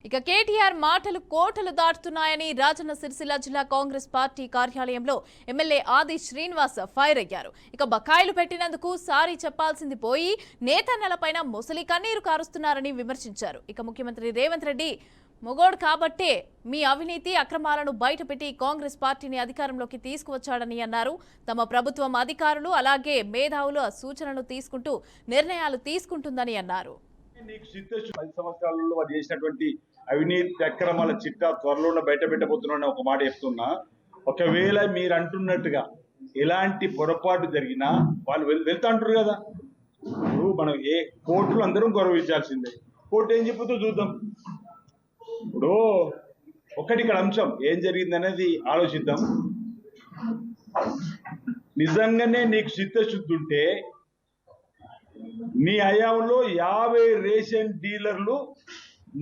ఇక కేటీఆర్ మాటలు కోటలు దాటుతున్నాయని రాజన్న సిరిసిల్ల జిల్లా కాంగ్రెస్ పార్టీ కార్యాలయంలో ఎమ్మెల్యే ఆది శ్రీనివాస్ ఫైర్ అయ్యారు. ఇక బకాయిలు పెట్టినందుకు సారీ చెప్పాల్సింది పోయి నేతన్నలపైన ముసలి కన్నీరు కారుస్తున్నారని విమర్శించారు. ఇక ముఖ్యమంత్రి రేవంత్ రెడ్డి మొగోడు కాబట్టే మీ అవినీతి అక్రమాలను బయటపెట్టి కాంగ్రెస్ పార్టీని అధికారంలోకి తీసుకువచ్చాడని అన్నారు. తమ ప్రభుత్వం అధికారులు అలాగే మేధావుల సూచనలు తీసుకుంటూ నిర్ణయాలు తీసుకుంటుందని అన్నారు. నీకు సిద్ధేశ్వర 10 సంవత్సరాలలో వారు చేసినటువంటి అవినీతి అక్రమాల చిట్టా త్వరలో బయట పెట్టబోతున్నా ఒక మాట చెప్తున్నా. ఒకవేళ మీరు అంటున్నట్టుగా ఎలాంటి పొరపాటు జరిగినా వాళ్ళు వెళ్తా అంటారు కదా. ఇప్పుడు మనం ఏ కోర్టులు అందరం గౌరవించాల్సిందే. కోర్టు ఏం చెప్పుతో చూద్దాం. ఇప్పుడు ఒకటి ఇక్కడ అంశం ఏం జరిగింది అనేది ఆలోచిద్దాం. నిజంగానే నీకు చిత్తశుద్ధి ఉంటే నీ హయాంలో 50 రేషన్ డీలర్లు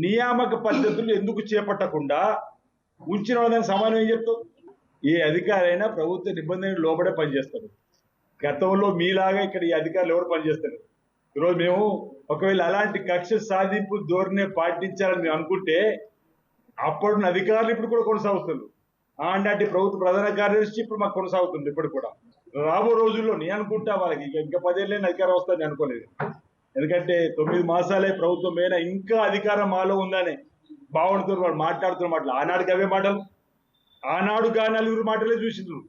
నియామక పద్ధతులు ఎందుకు చేపట్టకుండా ఉంచిన వాళ్ళని సమానం ఏం చెప్తావు? ఏ అధికారైనా ప్రభుత్వ నిబంధనలు లోబడే పనిచేస్తారు. గతంలో మీలాగా ఇక్కడ ఈ అధికారులు ఎవరు పనిచేస్తారు? ఈరోజు మేము ఒకవేళ అలాంటి కక్ష సాధింపు ధోరణి పాటించాలని మేము అనుకుంటే అప్పుడు అధికారులు ఇప్పుడు కూడా కొనసాగుతున్నారు. ఆనాటి ప్రభుత్వ ప్రధాన కార్యదర్శి ఇప్పుడు మాకు కొనసాగుతుంది. ఇప్పుడు కూడా రాబో రోజుల్లో నేను అనుకుంటా వాళ్ళకి ఇంకా 10 ఏళ్ళైనా అధికారం వస్తుందని అనుకోలేదు. ఎందుకంటే 9 మాసాలే ప్రభుత్వం మీద ఇంకా అధికారం మాలో ఉందని భావనతో వాళ్ళు మాట్లాడుతున్న మాటలు ఆనాడుకి అవే మాటలు. ఆనాడు గా నలుగురు మాటలే చూసిండ్రు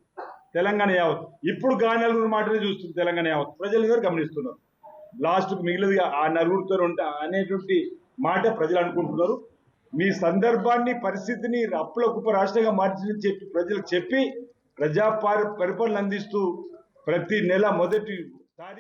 తెలంగాణ యావత్. ఇప్పుడు గా నలుగురు మాటలే చూస్తుంది తెలంగాణ యావత్. ప్రజలందరూ గమనిస్తున్నారు. లాస్ట్కు మిగిలినది ఆ నలుగురితో ఉంటా అనేటువంటి మాట ప్రజలు అనుకుంటున్నారు. మీ సందర్భాన్ని పరిస్థితిని అప్పుల కుప్ప రాష్ట్రంగా మార్చిందని చెప్పి ప్రజలకు చెప్పి ప్రజా పరిపాలన అందిస్తూ ప్రతి నెల మొదటి తారీఖు